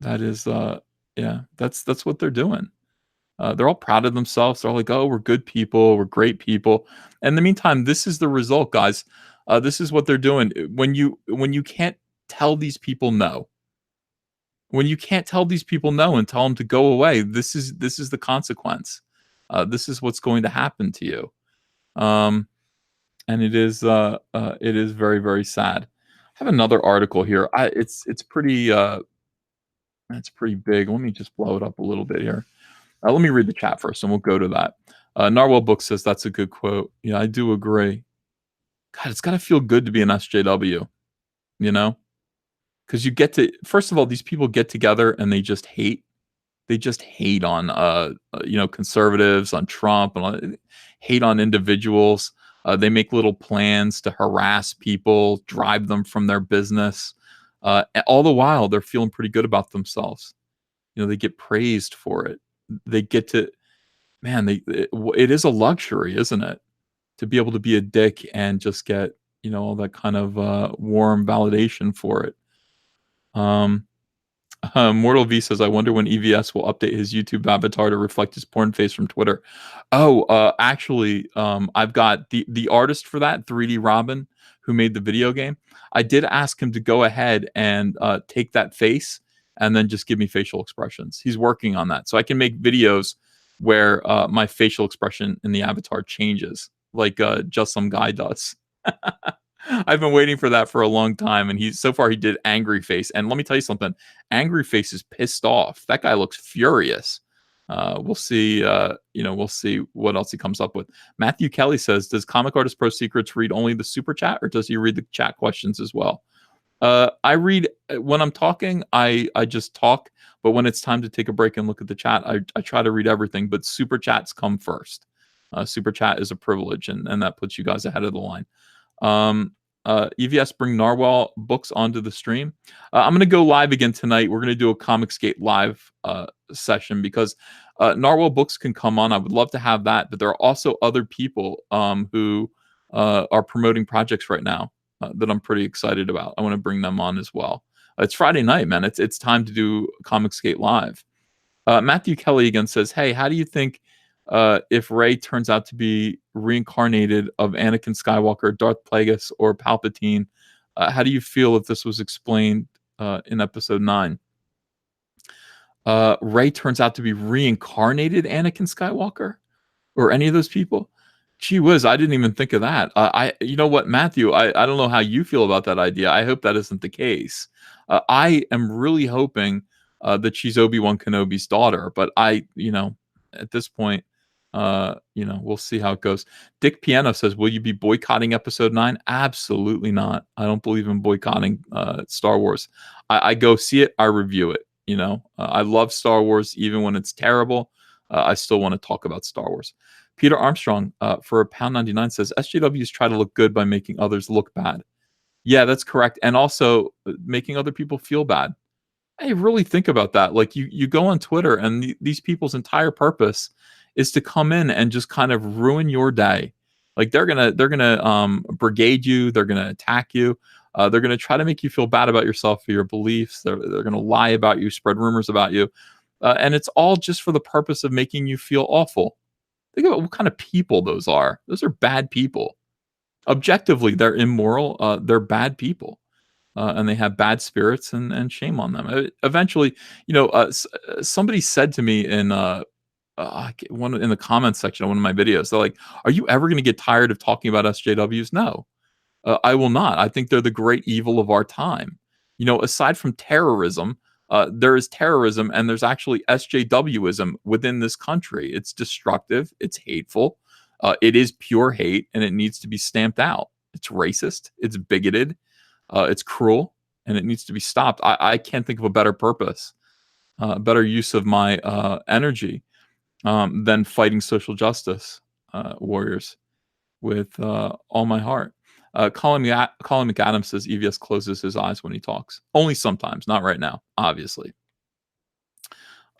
That is, yeah, that's what they're doing. They're all proud of themselves. They're all like, "Oh, we're good people. We're great people." And in the meantime, this is the result, guys. This is what they're doing. When you can't tell these people no, when you can't tell these people no and tell them to go away, this is the consequence. This is what's going to happen to you. And it is very very sad. I have another article here. It's pretty big. Let me just blow it up a little bit here. Let me read the chat first, and we'll go to that. Narwhal Book says that's a good quote. Yeah, I do agree. God, it's got to feel good to be an SJW, you know? Because you get to, first of all, these people get together and they just hate. They just hate on, conservatives, on Trump, and hate on individuals. They make little plans to harass people, drive them from their business. All the while, they're feeling pretty good about themselves. They get praised for it. They get to, man, it is a luxury, isn't it? To be able to be a dick and just get, all that kind of warm validation for it. Mortal V says, I wonder when EVS will update his YouTube avatar to reflect his porn face from Twitter. Oh, actually, I've got the artist for that, 3D Robin, who made the video game. I did ask him to go ahead and take that face and then just give me facial expressions. He's working on that. So I can make videos where my facial expression in the avatar changes, like just some guy does. I've been waiting for that for a long time, and so far he did angry face. And let me tell you something, angry face is pissed off. That guy looks furious. We'll see. We'll see what else he comes up with. Matthew Kelly says, "Does Comic Artist Pro Secrets read only the super chat, or does he read the chat questions as well?" I read when I'm talking. I just talk, but when it's time to take a break and look at the chat, I try to read everything. But super chats come first. Super chat is a privilege, and that puts you guys ahead of the line. EVS bring Narwhal Books onto the stream. I'm going to go live again tonight. We're going to do a Comicsgate live session because Narwhal Books can come on. I would love to have that, but there are also other people who are promoting projects right now that I'm pretty excited about. I want to bring them on as well. It's Friday night, man. It's time to do Comicsgate live. Matthew Kelly again says, "Hey, how do you think if Rey turns out to be reincarnated of Anakin Skywalker, Darth Plagueis, or Palpatine? How do you feel if this was explained in Episode 9? Rey turns out to be reincarnated Anakin Skywalker, or any of those people? Gee whiz, I didn't even think of that. You know what, Matthew? I don't know how you feel about that idea. I hope that isn't the case. I am really hoping that she's Obi-Wan Kenobi's daughter, but at this point, we'll see how it goes. Dick Piano says, "Will you be boycotting Episode 9? Absolutely not. I don't believe in boycotting Star Wars. I go see it, I review it. I love Star Wars even when it's terrible. I still want to talk about Star Wars." Peter Armstrong for £1.99 says, "SJWs try to look good by making others look bad." Yeah, that's correct, and also making other people feel bad. Hey, really think about that. Like you go on Twitter and these people's entire purpose is to come in and just kind of ruin your day. Like they're gonna brigade you, they're gonna attack you, they're gonna try to make you feel bad about yourself for your beliefs. They're gonna lie about you, spread rumors about you, and it's all just for the purpose of making you feel awful. Think about what kind of people those are. Those are bad people. Objectively, they're immoral. They're bad people, and they have bad spirits, and shame on them. Eventually, somebody said to me in one in the comments section of one of my videos, they're like, "Are you ever going to get tired of talking about SJWs?" No, I will not. I think they're the great evil of our time. Aside from terrorism, there is terrorism, and there's actually SJWism within this country. It's destructive. It's hateful. It is pure hate, and it needs to be stamped out. It's racist. It's bigoted. It's cruel, and it needs to be stopped. I can't think of a better purpose, better use of my energy than fighting social justice warriors with all my heart. Colin McAdams says EVS closes his eyes when he talks. Only sometimes, not right now, obviously.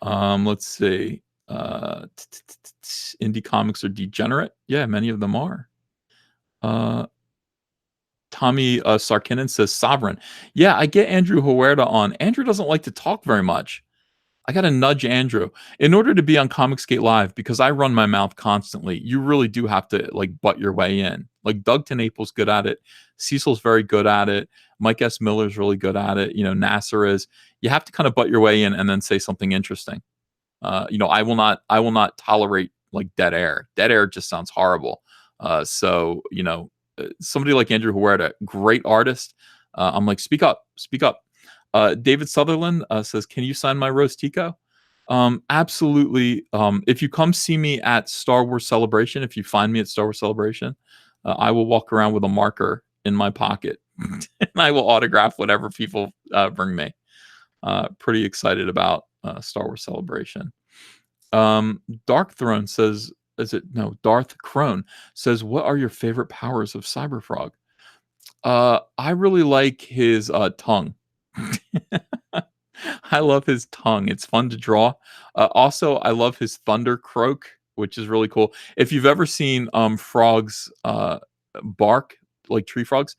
Let's see. Indie comics are degenerate. Yeah, many of them are. Tommy Sarkinen says sovereign. Yeah, I get Andrew Huerta on. Andrew doesn't like to talk very much. I got to nudge Andrew in order to be on Comicsgate Live, because I run my mouth constantly. You really do have to like butt your way in. Like Doug TenNaples good at it. Cecil's very good at it. Mike S. Miller's really good at it. Nasser is. You have to kind of butt your way in and then say something interesting. I will not tolerate like dead air. Dead air just sounds horrible. Somebody like Andrew Huerta, great artist. I'm like, speak up, speak up. David Sutherland says, can you sign my Rose Tico? Absolutely. If you come see me at Star Wars Celebration, if you find me at Star Wars Celebration, I will walk around with a marker in my pocket and I will autograph whatever people bring me. Pretty excited about Star Wars Celebration. Dark Throne says, Darth Crone says, what are your favorite powers of Cyberfrog? I really like his tongue. I love his tongue. It's fun to draw. Also, I love his thunder croak, which is really cool. If you've ever seen frogs bark, like tree frogs,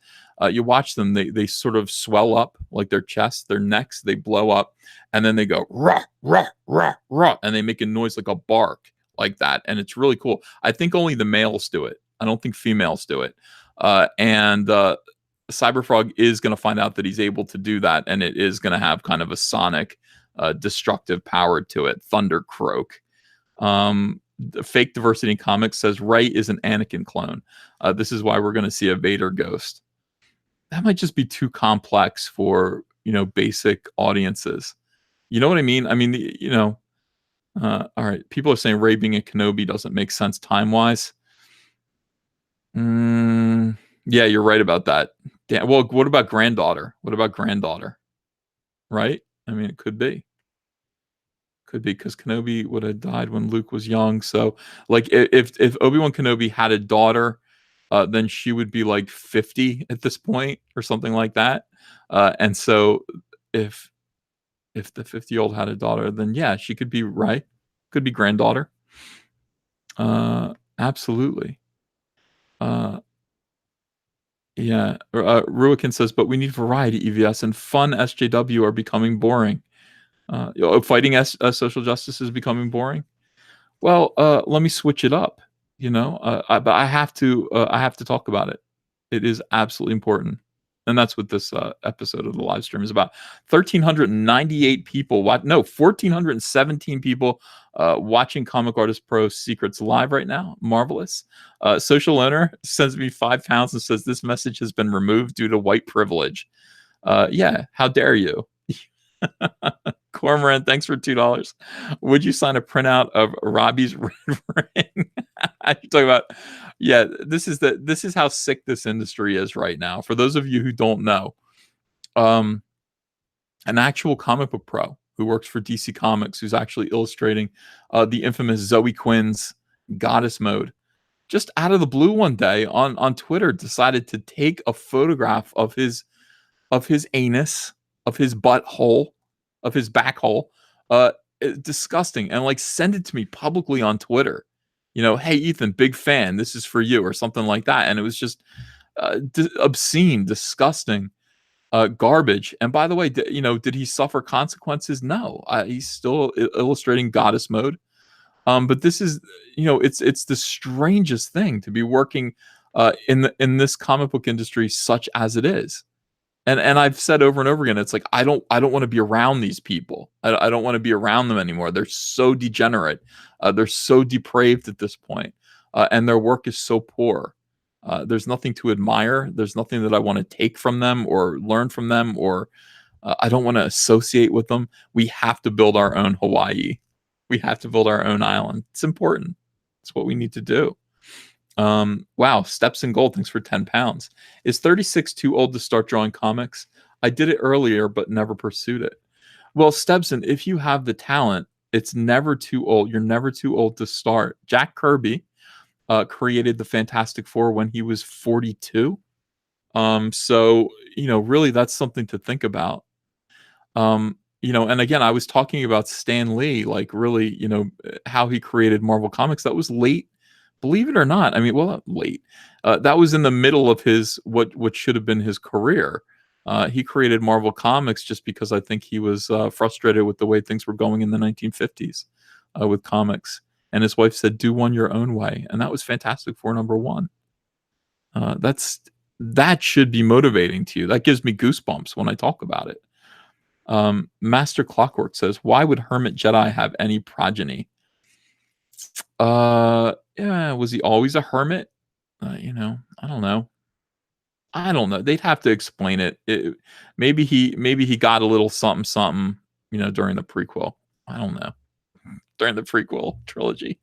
you watch them. They sort of swell up, like their chests, their necks. They blow up, and then they go rah rah rah rah, and they make a noise like a bark, like that. And it's really cool. I think only the males do it. I don't think females do it. And Cyberfrog is going to find out that he's able to do that, and it is going to have kind of a sonic, destructive power to it. Thunder croak. Fake Diversity in Comics says Rey is an Anakin clone. This is why we're going to see a Vader ghost. That might just be too complex for basic audiences. You know what I mean? I mean, all right. People are saying Rey being a Kenobi doesn't make sense time wise. Yeah, you're right about that. Yeah, well, what about granddaughter? What about granddaughter? Right? I mean, it could be. Could be because Kenobi would have died when Luke was young. So, like, if Obi-Wan Kenobi had a daughter, then she would be like 50 at this point or something like that. And so, if the 50-year-old had a daughter, then yeah, she could be right. Could be granddaughter. Absolutely. Yeah, Ruikin says, but we need variety, EVS, and fun SJW are becoming boring. Fighting social justice is becoming boring. Well, let me switch it up. But I have to talk about it. It is absolutely important, and that's what this episode of the live stream is about. 1,398 people. 1,417 people watching Comic Artist Pro Secrets live right now. Marvelous. Social owner sends me £5 and says this message has been removed due to white privilege. Yeah, how dare you? Cormoran, thanks for $2. Would you sign a printout of Robbie's red ring? I'm talking about, yeah. This is how sick this industry is right now. For those of you who don't know, an actual comic book pro who works for DC Comics, who's actually illustrating the infamous Zoe Quinn's Goddess Mode, just out of the blue one day on Twitter decided to take a photograph of his anus, of his butthole, of his back hole. Disgusting. And like send it to me publicly on Twitter. Hey Ethan, big fan. This is for you, or something like that. And it was just obscene, disgusting, garbage. And by the way, did he suffer consequences? No, he's still illustrating goddess mode. But this is, it's the strangest thing to be working in this comic book industry, such as it is. And I've said over and over again, it's like I don't want to be around these people. I don't want to be around them anymore. They're so degenerate. They're so depraved at this point, and their work is so poor. There's nothing to admire. There's nothing that I want to take from them or learn from them, or I don't want to associate with them. We have to build our own Hawaii. We have to build our own island. It's important. It's what we need to do. Wow, Steps in Gold, thanks for 10 pounds. Is 36 too old to start drawing comics? I did it earlier, but never pursued it. Well, Stebson, if you have the talent, it's never too old. You're never too old to start. Jack Kirby created the Fantastic Four when he was 42. So, really that's something to think about. And again, I was talking about Stan Lee, like really, how he created Marvel Comics. That was late. Believe it or not, I mean, well, not late. That was in the middle of his what should have been his career. He created Marvel Comics just because I think he was frustrated with the way things were going in the 1950s with comics. And his wife said, "Do one your own way," and that was Fantastic Four #1. That should be motivating to you. That gives me goosebumps when I talk about it. Master Clockwork says, "Why would Hermit Jedi have any progeny?" Yeah, was he always a hermit? I don't know. They'd have to explain it. Maybe he got a little something, during the prequel. I don't know. During the prequel trilogy.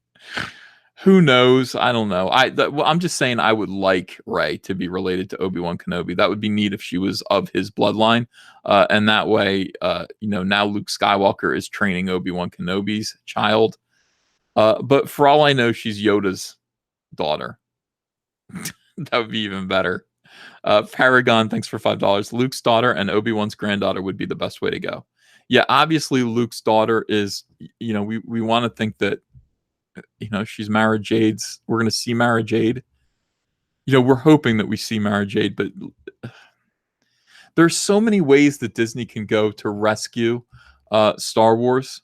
Who knows? I don't know. I'm just saying I would like Rey to be related to Obi-Wan Kenobi. That would be neat if she was of his bloodline. And that way, now Luke Skywalker is training Obi-Wan Kenobi's child. But for all I know, she's Yoda's daughter. That would be even better. Paragon, thanks for $5. Luke's daughter and Obi-Wan's granddaughter would be the best way to go. Yeah, obviously Luke's daughter is, we want to think that, she's Mara Jade's. We're going to see Mara Jade. We're hoping that we see Mara Jade, but there's so many ways that Disney can go to rescue Star Wars.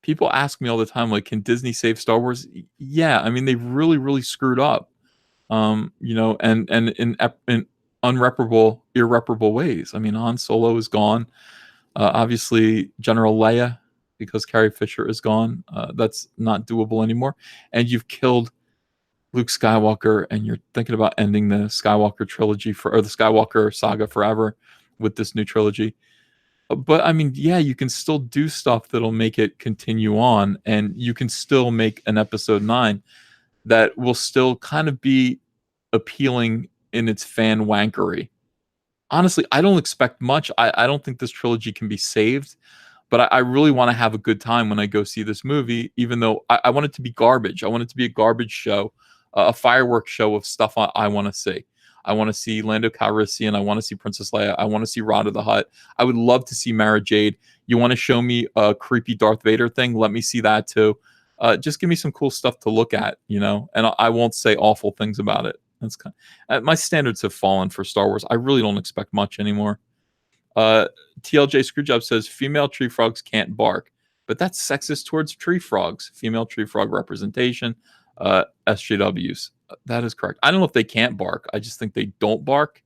People ask me all the time, like, can Disney save Star Wars? Yeah, I mean, they really, really screwed up, and in irreparable ways. I mean, Han Solo is gone. Obviously, General Leia, because Carrie Fisher is gone. That's not doable anymore. And you've killed Luke Skywalker, and you're thinking about ending the Skywalker trilogy or the Skywalker saga forever with this new trilogy. But I mean, yeah, you can still do stuff that'll make it continue on, and you can still make an episode 9 that will still kind of be appealing in its fan wankery. Honestly, I don't expect much. I don't think this trilogy can be saved, but I really want to have a good time when I go see this movie, even though I want it to be garbage. I want it to be a garbage show, a fireworks show of stuff I want to see. I want to see Lando Calrissian. I want to see Princess Leia. I want to see Rod of the Hutt. I would love to see Mara Jade. You want to show me a creepy Darth Vader thing? Let me see that too. Just give me some cool stuff to look at, and I won't say awful things about it. That's my standards have fallen for Star Wars. I really don't expect much anymore. TLJ Screwjob says female tree frogs can't bark, but that's sexist towards tree frogs. Female tree frog representation. SJWs. That is correct. I don't know if they can't bark. I just think they don't bark.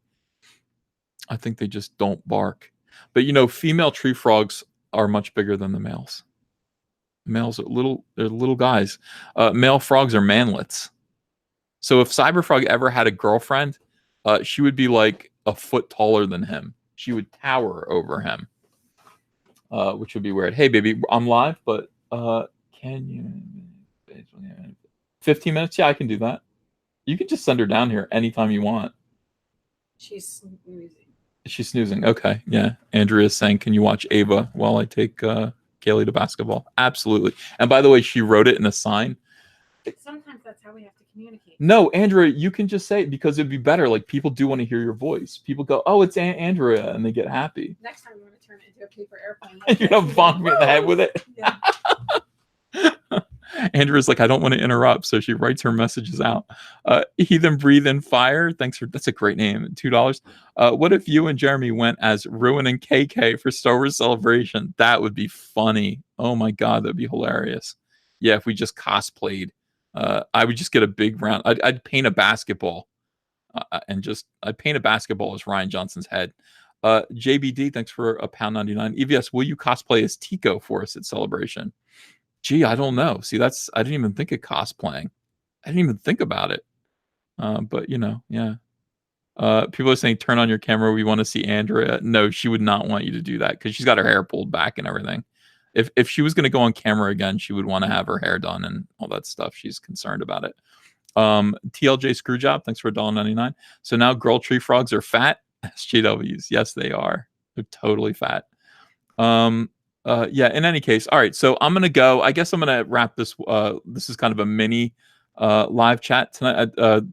I think they just don't bark. But female tree frogs are much bigger than the males. Males are they're little guys. Male frogs are manlets. So if Cyberfrog ever had a girlfriend, she would be like a foot taller than him. She would tower over him, which would be weird. Hey, baby, I'm live, but can you? 15 minutes? Yeah, I can do that. You can just send her down here anytime you want. She's snoozing. She's snoozing. Okay, yeah. Andrea is saying, can you watch Ava while I take Kaylee to basketball? Absolutely. And by the way, she wrote it in a sign. Sometimes that's how we have to communicate. No, Andrea, you can just say it because it'd be better. Like, people do want to hear your voice. People go, oh, it's Andrea, and they get happy. Next time you want to turn turn it into a paper airplane. You're gonna bonk me in the head with it. Yeah. Andrew's like, I don't want to interrupt, so she writes her messages out. Heathen Breathe in Fire, thanks for that's a great name. $2. What if you and Jeremy went as Ruin and KK for Star Wars Celebration? That would be funny. Oh my god, that'd be hilarious. Yeah, if we just cosplayed, I would just get a big round. I'd paint a basketball, and I'd paint a basketball as Ryan Johnson's head. JBD, thanks for £1.99. EVS, will you cosplay as Tico for us at Celebration? Gee, I don't know. See, I didn't even think of cosplaying. I didn't even think about it. But yeah. People are saying, turn on your camera. We want to see Andrea. No, she would not want you to do that because she's got her hair pulled back and everything. If she was going to go on camera again, she would want to have her hair done and all that stuff. She's concerned about it. TLJ Screwjob, thanks for $1.99. So now girl tree frogs are fat. SJWs. Yes, they are. They're totally fat. Yeah, in any case, all right, so I'm gonna go. I guess I'm gonna wrap this. This is kind of a mini live chat tonight,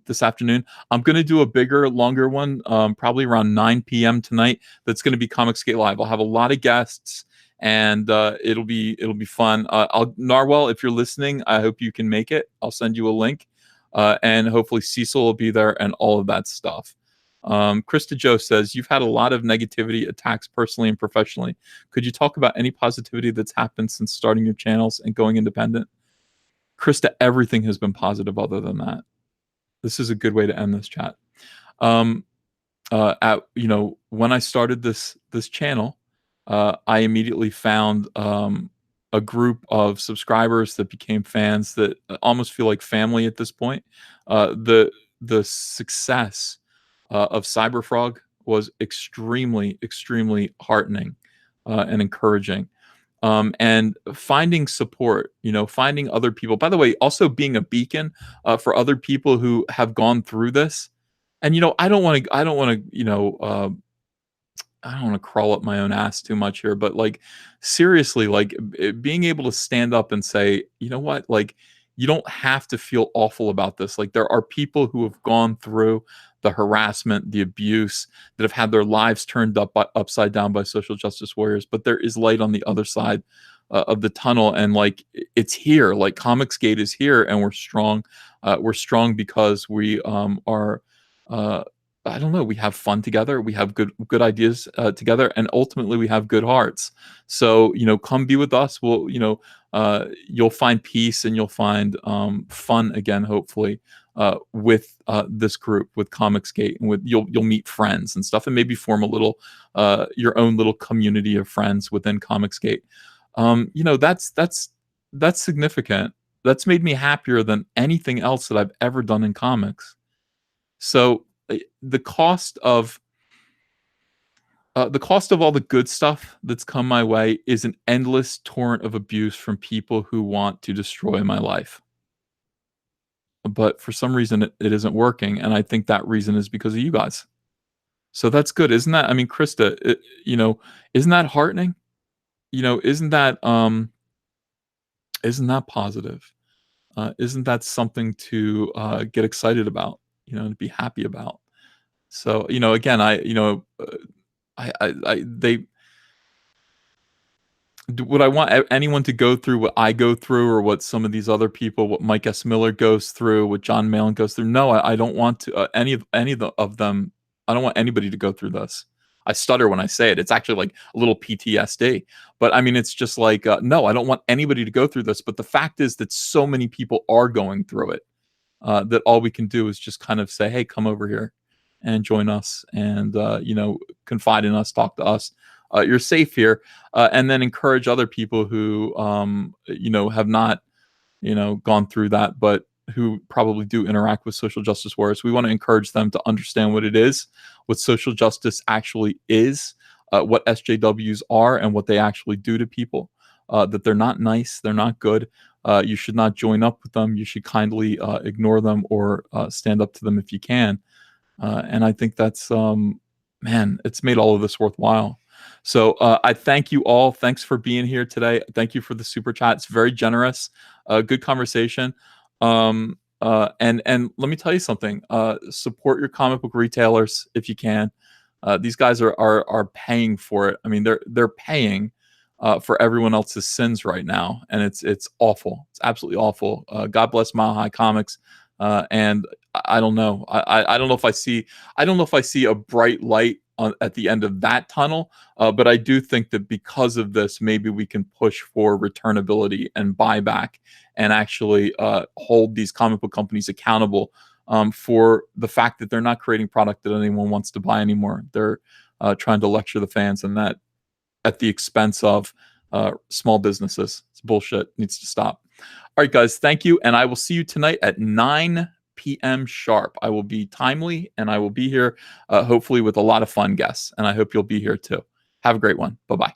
this afternoon. I'm gonna do a bigger, longer one, probably around 9 p.m. tonight. That's gonna be Comicsgate Live. I'll have a lot of guests, and it'll be fun. Narwhal, if you're listening, I hope you can make it. I'll send you a link, and hopefully Cecil will be there and all of that stuff. Krista Joe says, you've had a lot of negativity attacks personally and professionally. Could you talk about any positivity that's happened since starting your channels and going independent? Krista, everything has been positive other than that. This is a good way to end this chat. When I started this channel, I immediately found a group of subscribers that became fans that almost feel like family at this point. The success of Cyberfrog was extremely, extremely heartening and encouraging. And finding support, finding other people. By the way, also being a beacon for other people who have gone through this. And I don't want to crawl up my own ass too much here, but like seriously, like being able to stand up and say, you know what, like you don't have to feel awful about this. Like there are people who have gone through the harassment, the abuse, that have had their lives turned upside down by social justice warriors, but there is light on the other side of the tunnel, and like it's here. Like Comicsgate is here, and we're strong. We're strong because we are. I don't know. We have fun together. We have good ideas together, and ultimately we have good hearts. So come be with us. We'll you'll find peace and you'll find fun again, hopefully, with this group, with Comicsgate, and you'll meet friends and stuff, and maybe form a little your own little community of friends within Comicsgate. That's significant. That's made me happier than anything else that I've ever done in comics. So the cost of all the good stuff that's come my way is an endless torrent of abuse from people who want to destroy my life. But for some reason, it isn't working, and I think that reason is because of you guys. So that's good, isn't that? I mean, Krista, isn't that heartening? Isn't that positive? Isn't that something to get excited about? To be happy about. So again, would I want anyone to go through what I go through, or what some of these other people, what Mike S. Miller goes through, what John Malin goes through? No, I don't want to any of them. I don't want anybody to go through this. I stutter when I say it. It's actually like a little PTSD. But I mean, it's just like, no, I don't want anybody to go through this. But the fact is that so many people are going through it, that all we can do is just kind of say, hey, come over here and join us, and confide in us, talk to us. You're safe here, and then encourage other people who have not gone through that, but who probably do interact with social justice warriors. We want to encourage them to understand what it is, what social justice actually is, what SJWs are, and what they actually do to people. That they're not nice, they're not good. You should not join up with them. You should kindly ignore them, or stand up to them if you can. And I think that's it's made all of this worthwhile. So I thank you all. Thanks for being here today. Thank you for the super chat. It's very generous. Good conversation. And let me tell you something. Support your comic book retailers if you can. These guys are paying for it. I mean, they're paying for everyone else's sins right now, and it's awful. It's absolutely awful. God bless Mile High Comics. And I don't know. I don't know if I see a bright light at the end of that tunnel. But I do think that because of this, maybe we can push for returnability and buyback, and actually hold these comic book companies accountable for the fact that they're not creating product that anyone wants to buy anymore. They're trying to lecture the fans, and that at the expense of small businesses. It's bullshit. It needs to stop. All right, guys, thank you. And I will see you tonight at 9 p.m. sharp. I will be timely, and I will be here hopefully with a lot of fun guests. And I hope you'll be here too. Have a great one. Bye-bye.